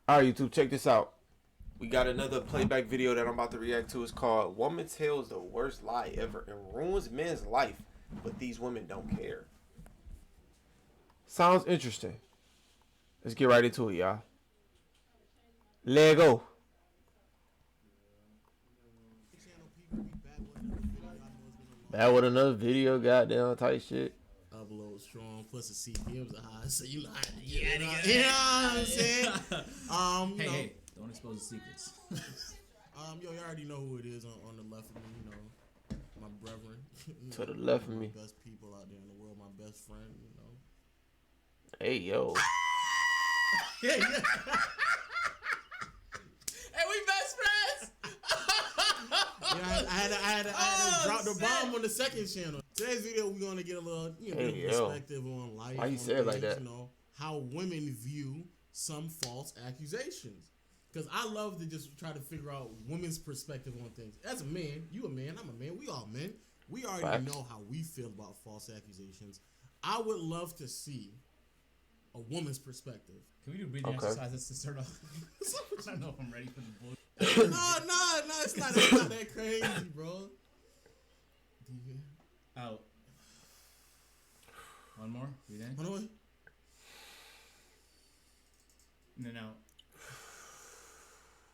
All right, YouTube, check this out. We got another playback video that I'm about to react to. It's called "Woman Tells the Worst Lie Ever and Ruins Men's Life, but These Women Don't Care." Sounds interesting. Let's get right into it, y'all. Lego. Bad with another video, goddamn type shit. Upload strong, plus the CPMs are high, so you know how to get it. You know what I'm saying? Hey, don't expose the secrets. You already know who it is on the left of me. You know, my brethren. To the left of me. Best people out there in the world. My best friend. You know. Hey, yo. Yeah. Hey, we best friends. I had to drop the bomb on the second channel. Today's video, we're gonna get a little, perspective on life. Why you say it like that? You know how women view some false accusations. Because I love to just try to figure out women's perspective on things. As a man, you a man, I'm a man. We all men. We already know how we feel about false accusations. I would love to see a woman's perspective. Can we do breathing exercises to start off? I don't know if I'm ready for the bullshit. No, it's not that crazy, bro. Out. One more. Breathe in. One more. And then out.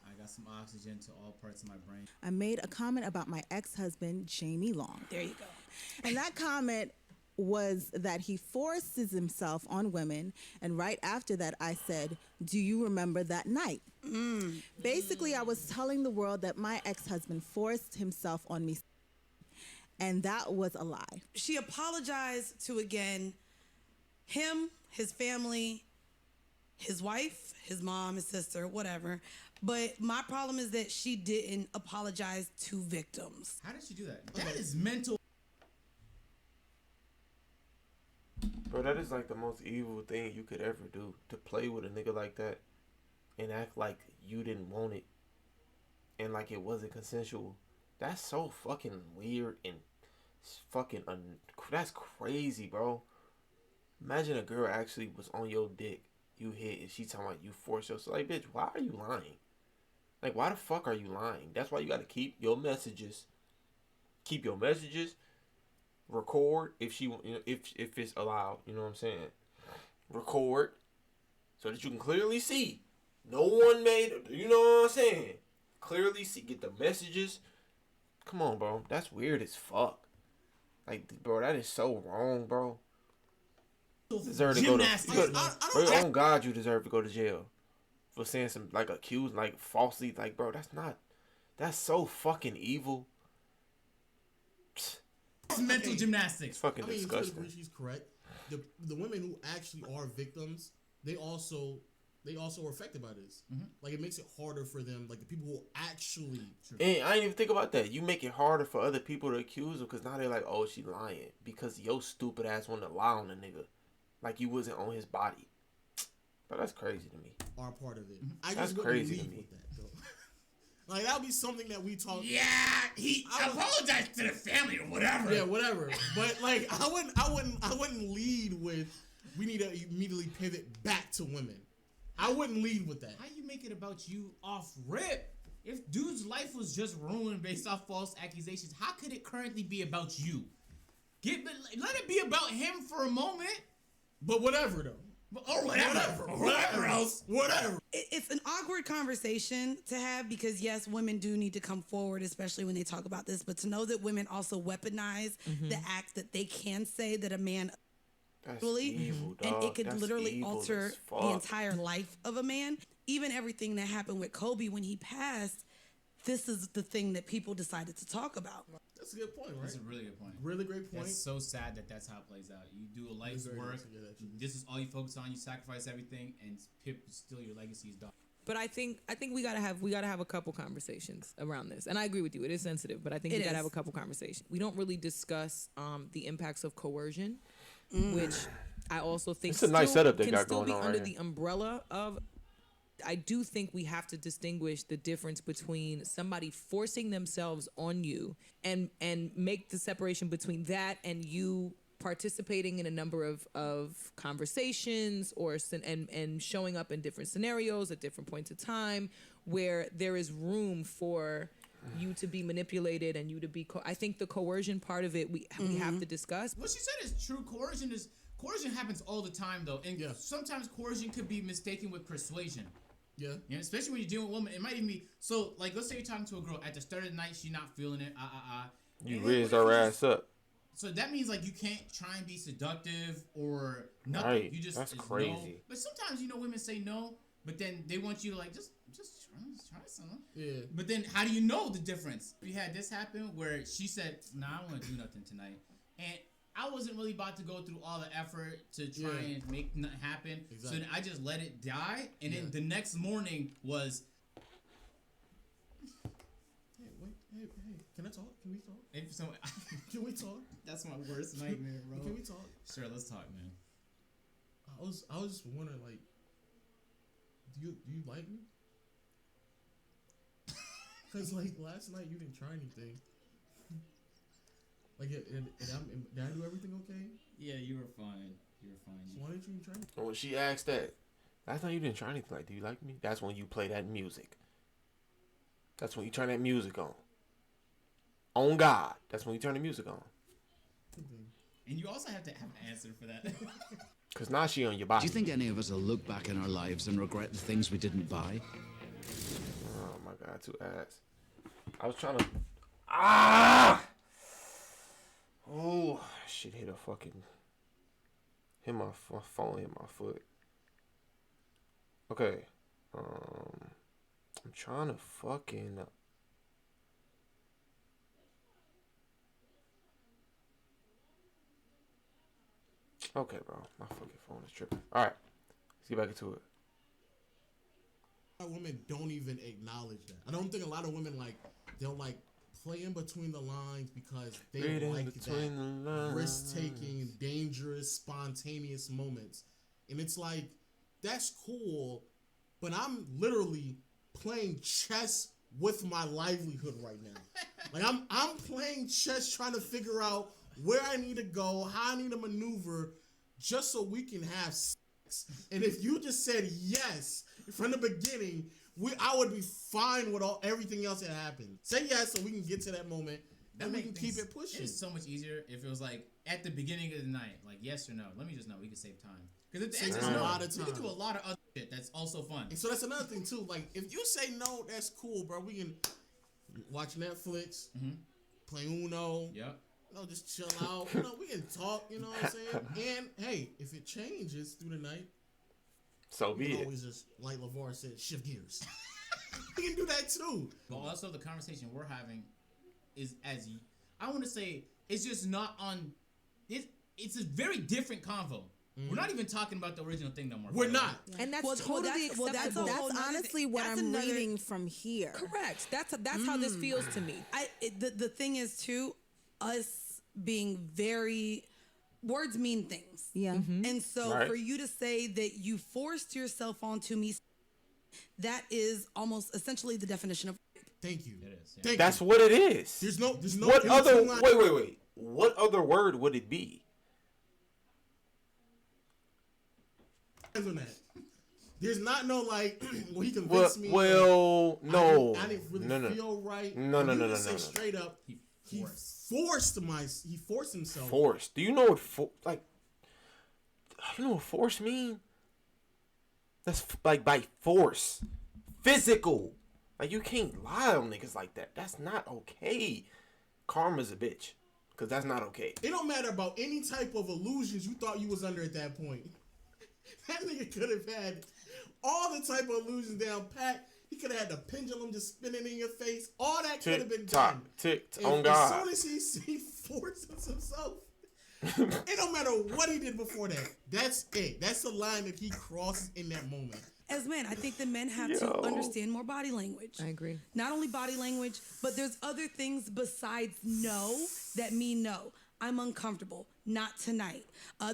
I got some oxygen to all parts of my brain. I made a comment about my ex-husband, Jamie Long. There you go. And that comment was that he forces himself on women. And right after that, I said, do you remember that night? Basically, I was telling the world that my ex-husband forced himself on me. And that was a lie. She apologized to, again, him, his family, his wife, his mom, his sister, whatever. But my problem is that she didn't apologize to victims. How did she do that? That is mental. Bro, that is like the most evil thing you could ever do. To play with a nigga like that and act like you didn't want it and like it wasn't consensual. That's so fucking weird and fucking that's crazy, bro. Imagine a girl actually was on your dick, you hit, and she talking about you forced yourself. Like, bitch, why are you lying? Like, why the fuck are you lying? That's why you gotta keep your messages. Keep your messages. Record if she, if it's allowed. You know what I'm saying? Record so that you can clearly see. No one made. You know what I'm saying? Clearly see. Get the messages. Come on, bro. That's weird as fuck. Like, bro, that is so wrong, bro. You deserve to go to. Bro, on God, you deserve to go to jail for saying some like accused, like falsely, like, bro. That's not. That's so fucking evil. It's mental gymnastics. It's fucking disgusting. To a degree, she's correct. The women who actually are victims, they also are affected by this. Like, it makes it harder for them. Like, the people who actually. And I didn't even think about that. You make it harder for other people to accuse her because now they're like, oh, she lying because your stupid ass wanted to lie on the nigga, like you wasn't on his body. But that's crazy to me. Are part of it. That's crazy to me. With that, though. Like, that would be something that we talk. Yeah, he apologized to the family or whatever. Yeah, whatever. But like, I wouldn't lead with we need to immediately pivot back to women. I wouldn't lead with that. How you make it about you off rip? If dude's life was just ruined based off false accusations, how could it currently be about you? Let it be about him for a moment. But whatever though. Or whatever else. Whatever. It's an awkward conversation to have because, yes, women do need to come forward, especially when they talk about this. But to know that women also weaponize the act that they can say that a man That's really, evil, dog. and it could That's literally evil alter as fuck. the entire life of a man. Even everything that happened with Kobe when he passed, this is the thing that people decided to talk about. That's a good point, right? That's a really good point. Really great point. It's so sad that that's how it plays out. You do a life's work. This is all you focus on. You sacrifice everything, and still your legacy is done. But I think we gotta have a couple conversations around this, and I agree with you. It is sensitive, but I think we gotta have a couple conversations. We don't really discuss the impacts of coercion, which I also think it's a nice setup they can got still going be on under right the umbrella of. I do think we have to distinguish the difference between somebody forcing themselves on you and make the separation between that and you participating in a number of conversations and showing up in different scenarios at different points of time where there is room for you to be manipulated and you to be I think the coercion part of it we have to discuss. What she said is true. Coercion happens all the time though, and sometimes coercion could be mistaken with persuasion. Yeah. You know, especially when you're dealing with women, it might even be so. Like, let's say you're talking to a girl at the start of the night, she's not feeling it. You raise her ass up. So that means like you can't try and be seductive or nothing. Right. You just That's no. crazy. But sometimes women say no, but then they want you to like just try something. Yeah. But then how do you know the difference? We had this happen where she said, "Nah, I don't want to do nothing tonight," and I wasn't really about to go through all the effort to try and make nothing happen. Exactly. So then I just let it die, and then the next morning was. Hey, can I talk? Can we talk? If so, Can we talk? That's my worst nightmare, bro. Can we talk? Sure, let's talk, man. I was just wondering, like, do you like me? Cause like last night you didn't try anything. Like, did I do everything okay? Yeah, you were fine. You were fine. So why didn't you try anything? And when she asked that, last time you didn't try anything. Like, do you like me? That's when you play that music. That's when you turn that music on. On God. That's when you turn the music on. And you also have to have an answer for that. Because now she on your body. Do you think any of us will look back in our lives and regret the things we didn't buy? Oh my God, too ass. I was trying to. Oh, shit hit my phone hit my foot. Okay. I'm trying to fucking. Okay, bro. My fucking phone is tripping. All right. Let's get back into it. A lot of women don't even acknowledge that. I don't think a lot of women they'll play in between the lines because they like that risk-taking, dangerous, spontaneous moments. And it's like, that's cool, but I'm literally playing chess with my livelihood right now. Like I'm playing chess trying to figure out where I need to go, how I need to maneuver just so we can have sex. And if you just said yes from the beginning, I would be fine with everything else that happened. Say yes so we can get to that moment and we can keep it pushing. It's so much easier if it was like at the beginning of the night, like yes or no. Let me just know. We can save time. Because if the answer is no, we can do a lot of other shit that's also fun. And so that's another thing too. Like if you say no, that's cool, bro. We can watch Netflix, play Uno. Yep. Just chill out. We can talk. You know what I'm saying? And hey, if it changes through the night, so be it. Always just like LeVar said, shift gears. We can do that too. But also the conversation we're having is I want to say it's just not on. It's a very different convo. We're not even talking about the original thing no more. We're not. And that's totally acceptable. That's honestly what I'm reading from here. Correct. That's how this feels to me. The thing is too, us being very words mean things. Yeah. And so for you to say that you forced yourself onto me, that is almost essentially the definition of rape. Thank you. It is. Yeah. That's what it is. There's no. What other? Wait. What other word would it be? On that. There's not no well, he convinced me. Well, no. I didn't really feel right. No. Straight up, he forced himself. Forced. Do you know what you know what force mean? That's like by force, physical. Like you can't lie on niggas like that. That's not okay. Karma's a bitch, cause that's not okay. It don't matter about any type of illusions you thought you was under at that point. That nigga could have had all the type of illusions down pat. He could have had the pendulum just spinning in your face. All that could have been done. On God. As soon as he forces himself, it don't matter what he did before that. That's it. That's the line that he crosses in that moment. As men, I think the men have to understand more body language. I agree. Not only body language, but there's other things besides no that mean no. I'm uncomfortable. Not tonight.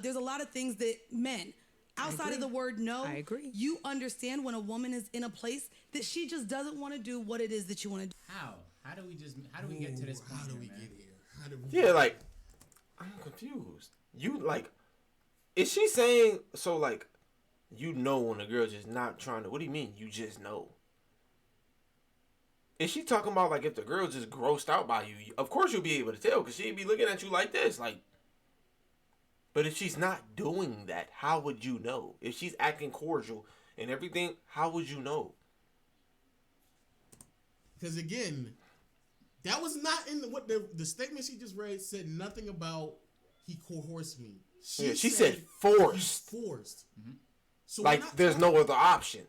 There's a lot of things that men, outside of the word no, I agree. You understand when a woman is in a place that she just doesn't want to do what it is that you want to do. How? How do we get to this point? How do we man? get here? Yeah, like I'm confused. You like, is she saying so? Like, you know when a girl just not trying to. What do you mean? You just know. Is she talking about like if the girl just grossed out by you? Of course you'll be able to tell because she'd be looking at you like this, like. But if she's not doing that, how would you know? If she's acting cordial and everything, how would you know? Because again, that was not in what the statement she just read said nothing about he coerced me. She said forced. Forced. Mm-hmm. So like there's no other option.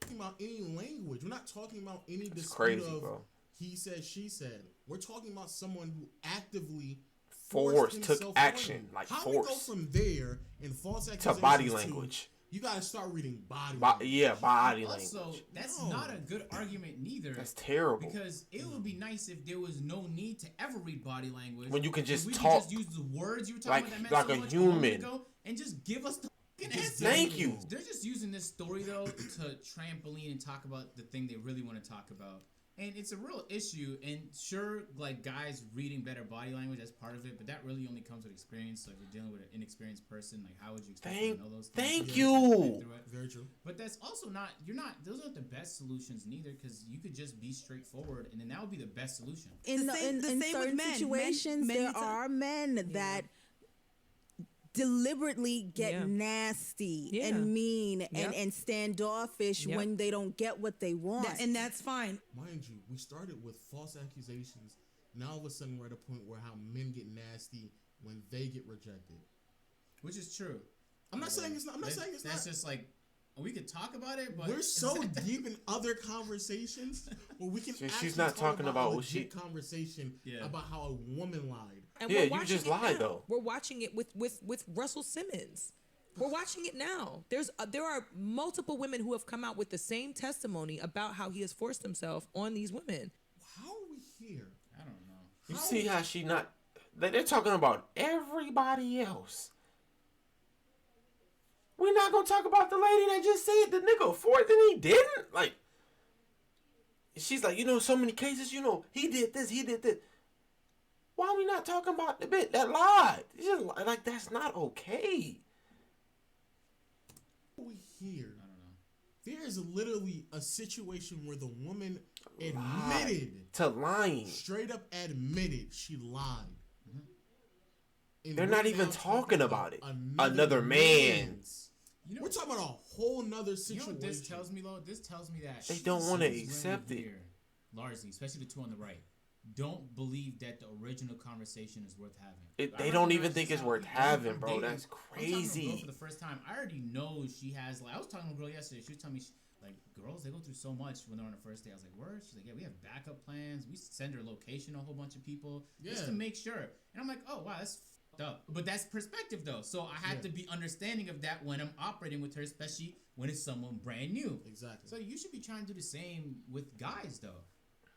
Talking about any language. We're not talking about any dispute crazy, of bro. He said, she said. We're talking about someone who actively took action, like how force. we go from there in false accusations to body language. You gotta start reading body language. Yeah, body also, language. That's not a good argument neither. That's terrible. Because it would be nice if there was no need to ever read body language. When you can just we talk. Could just use the words you were talking about that meant like so a much human. ago and just give us the fucking answer. Thank you. They're just using this story though to trampoline and talk about the thing they really want to talk about. And it's a real issue, and sure, like guys reading better body language, that's part of it, but that really only comes with experience. So if you're dealing with an inexperienced person, like how would you expect them to know those things? Thank you. Very true. But that's also those aren't the best solutions neither, because you could just be straightforward, and then that would be the best solution. In certain situations, there are men that deliberately get nasty and mean and standoffish when they don't get what they want. And that's fine. Mind you, we started with false accusations. Now all of a sudden we're at a point where how men get nasty when they get rejected. Which is true. I'm not saying it's not. That's just like, we could talk about it, but we're so deep in other conversations where we can. She's not talking about what she conversation about how a woman lied. And you just lied though. We're watching it with Russell Simmons. We're watching it now. There are multiple women who have come out with the same testimony about how he has forced himself on these women. How are we here? I don't know. You see how she not? They're talking about everybody else. We're not gonna talk about the lady that just said the nigga forced and he didn't. Like, she's like, so many cases. He did this, he did this. Why are we not talking about the bit that lied? It's just like that's not okay. We here. I don't know. There is literally a situation where the woman admitted to lying. Straight up admitted she lied. They're not even talking about it. Another man's. We're talking about a whole nother situation. You know what this tells me, though? This tells me that they don't want to accept it. Largely, especially the two on the right, don't believe that the original conversation is worth having. They don't even think it's worth having, bro. That's crazy. I'm talking to a girl for the first time. I already know she has. Like, I was talking to a girl yesterday. She was telling me, girls, they go through so much when they're on the first day. I was like, word? She's like, yeah, we have backup plans. We send her location to a whole bunch of people just to make sure. And I'm like, oh wow, that's up. But that's perspective though, so I have to be understanding of that when I'm operating with her, especially when it's someone brand new. Exactly. So you should be trying to do the same with guys though.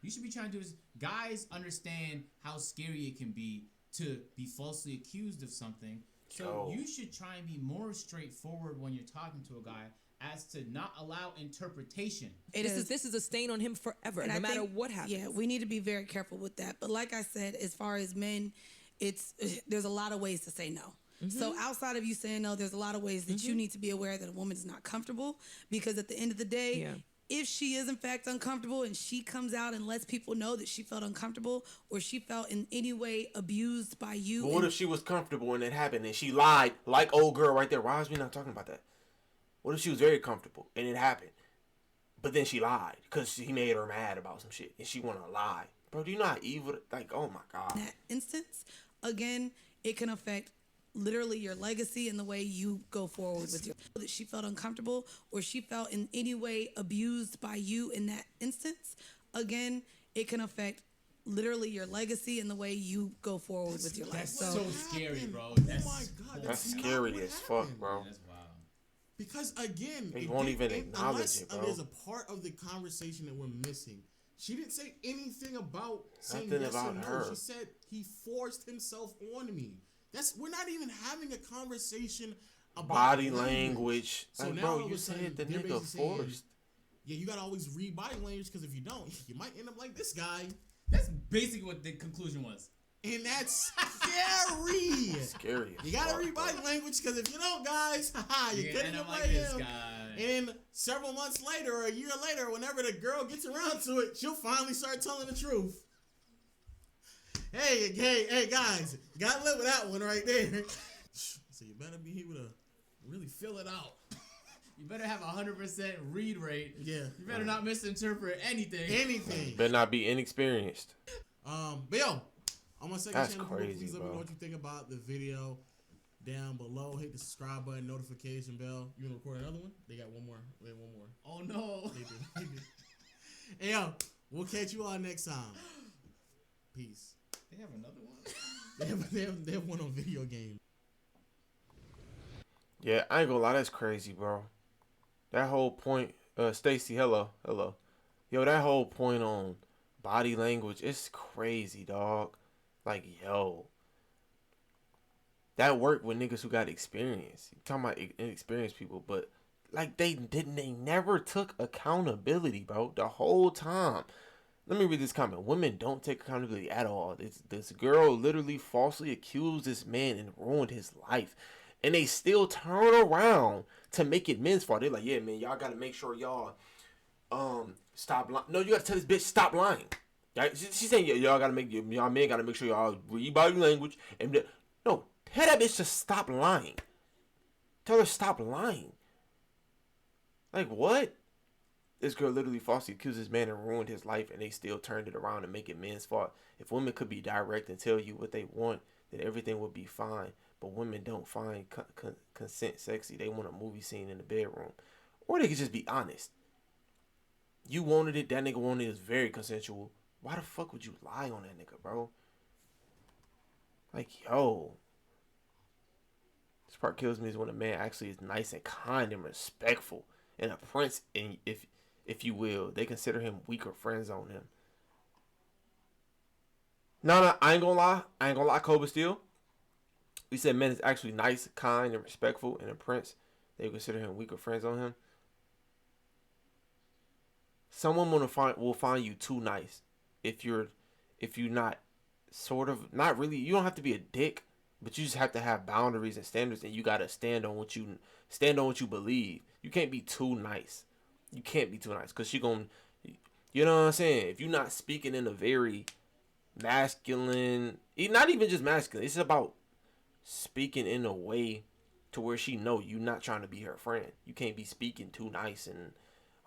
You should be trying to do is guys understand how scary it can be to be falsely accused of something. So you should try and be more straightforward when you're talking to a guy as to not allow interpretation. This is a stain on him forever, no matter what happens. Yeah, we need to be very careful with that. But like I said, as far as men, there's a lot of ways to say no. Mm-hmm. So outside of you saying no, there's a lot of ways that you need to be aware that a woman is not comfortable, because at the end of the day, if she is in fact uncomfortable and she comes out and lets people know that she felt uncomfortable or she felt in any way abused by you. But what if she was comfortable and it happened and she lied, like old girl right there? Why is we not talking about that? What if she was very comfortable and it happened, but then she lied because he made her mad about some shit and she wanted to lie? Bro, do you know how evil? Like, oh my God. In that instance, again, it can affect literally your legacy and the way you go forward with your. That she felt uncomfortable or she felt in any way abused by you in that instance, again, it can affect literally your legacy and the way you go forward with your life. That's so scary, bro. Oh my God, that's scary as fuck, bro. That's wild. Because again, they won't even acknowledge it, bro. There's a part of the conversation that we're missing. She didn't say anything about saying nothing yes about or no. her. She said he forced himself on me. We're not even having a conversation about body language. So like, now bro, you said the nigga forced. Yeah, you gotta always read body language, because if you don't, you might end up like this guy. That's basically what the conclusion was. And that's scary. Scary. You gotta fuck, read body bro. language, because if you don't, guys, you're getting to play him. And several months later or a year later, whenever the girl gets around to it, she'll finally start telling the truth. Hey, guys, you gotta live with that one right there. So you better be able to really fill it out. You better have 100% read rate. Yeah. You better not misinterpret anything. Anything. Better not be inexperienced. But yo, I'm gonna That's channel. crazy, Please let me bro. know what you think about the video down below. Hit the subscribe button, notification bell. You wanna record another one? They got one more. Wait, one more. Oh no. They did. Hey yo, we'll catch you all next time. Peace. They have another one? They have one on video games. Yeah, I ain't gonna lie, that's crazy, bro. That whole point, Stacy, hello. Yo, that whole point on body language, it's crazy, dog. Like, yo. That worked with niggas who got experience. You talking about inexperienced people, but like they never took accountability, bro, the whole time. Let me read this comment. Women don't take accountability at all. This girl literally falsely accused this man and ruined his life. And they still turn around to make it men's fault. They're like, yeah, man, y'all got to make sure y'all stop lying. No, you got to tell this bitch stop lying. Right? She's saying, yeah, y'all got to make, y'all men got to make sure y'all read body language. And no, tell that bitch to stop lying. Tell her stop lying. Like, what? This girl literally falsely accused this man and ruined his life, and they still turned it around and make it men's fault. If women could be direct and tell you what they want, then everything would be fine. But women don't find consent sexy. They want a movie scene in the bedroom. Or they could just be honest. You wanted it, that nigga wanted it, it's very consensual. Why the fuck would you lie on that nigga, bro? Like, yo. This part kills me is when a man actually is nice and kind and respectful. And a prince, and if you will, they consider him weak or friend zone him. No, I ain't gonna lie, Cobra Steel. We said men is actually nice, kind, and respectful, and a prince, they consider him weak or friends on him. Someone will find you too nice if you're not sort of, not really, you don't have to be a dick, but you just have to have boundaries and standards, and you gotta stand on what you believe. You can't be too nice. You can't be too nice, cause she gonna, you know what I'm saying? If you're not speaking in a very masculine, not even just masculine, it's about speaking in a way to where she know you not trying to be her friend. You can't be speaking too nice and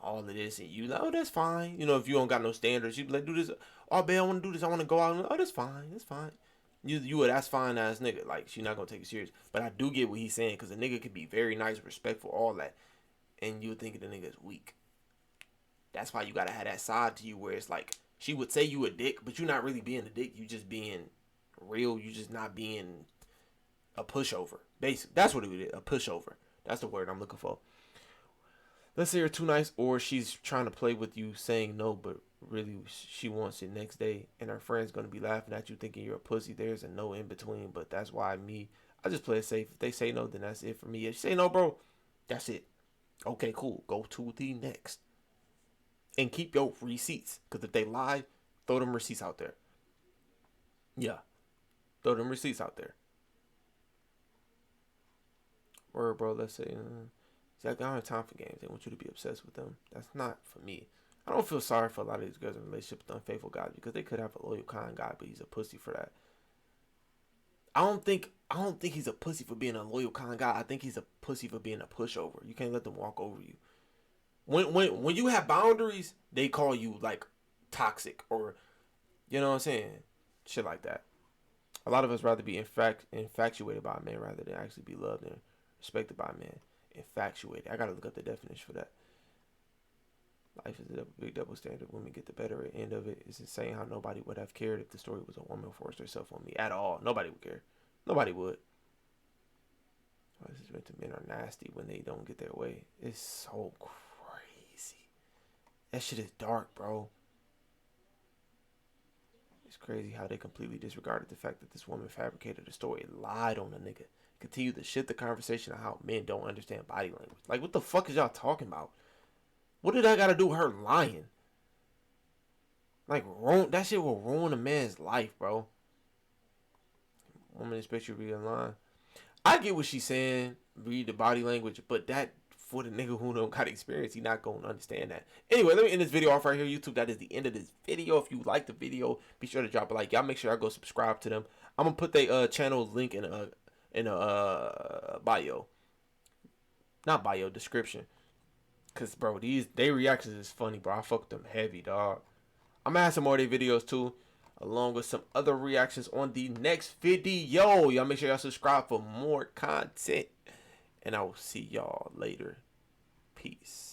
all of this, and you like, oh, that's fine. You know, if you don't got no standards, you be like, do this. Oh, babe, I want to do this. I want to go out. Oh, that's fine. That's fine. You a that's fine ass nigga. Like, she not gonna take it serious. But I do get what he's saying, because a nigga could be very nice, respectful, all that, and you think the nigga is weak. That's why you gotta have that side to you where it's like, she would say you a dick, but you're not really being a dick. You just being real. You just not being a pushover. Basically, that's what it is. A pushover. That's the word I'm looking for. Let's say you're too nice, or she's trying to play with you, saying no, but really she wants it next day, and her friend's gonna be laughing at you, thinking you're a pussy. There's a no in between, but that's why I just play it safe. If they say no, then that's it for me. If you say no, bro, that's it. Okay, cool. Go to the next, and keep your receipts, because if they lie, throw them receipts out there. Yeah, throw them receipts out there. Or, bro, let's say, I don't have time for games. They want you to be obsessed with them. That's not for me. I don't feel sorry for a lot of these girls in relationships with unfaithful guys, because they could have a loyal, kind guy, but he's a pussy for that. I don't think he's a pussy for being a loyal, kind guy. I think he's a pussy for being a pushover. You can't let them walk over you. When you have boundaries, they call you like toxic, or, you know what I'm saying, shit like that. A lot of us rather be infatuated by a man rather than actually be loved and respected by a man. Infatuated. I gotta look up the definition for that. Life is a big double standard. Women get the better end of it. It's insane how nobody would have cared if the story was a woman who forced herself on me at all. Nobody would care. Nobody would. Men are nasty when they don't get their way. It's so crazy. That shit is dark, bro. It's crazy how they completely disregarded the fact that this woman fabricated a story, lied on a nigga, continued to shift the conversation on how men don't understand body language. Like, what the fuck is y'all talking about? What did I gotta do with her lying? Like, that shit will ruin a man's life, bro. Woman expects you to read online. I get what she's saying. Read the body language, but that for the nigga who don't got experience, he not gonna understand that. Anyway, let me end this video off right here, YouTube. That is the end of this video. If you like the video, be sure to drop a like. Y'all make sure y'all go subscribe to them. I'm gonna put their channel link in a bio, not bio, description. Cause bro, they reactions is funny, bro. I fucked them heavy, dog. I'm gonna have some more of their videos too, along with some other reactions on the next video. Y'all make sure y'all subscribe for more content. And I will see y'all later. Peace.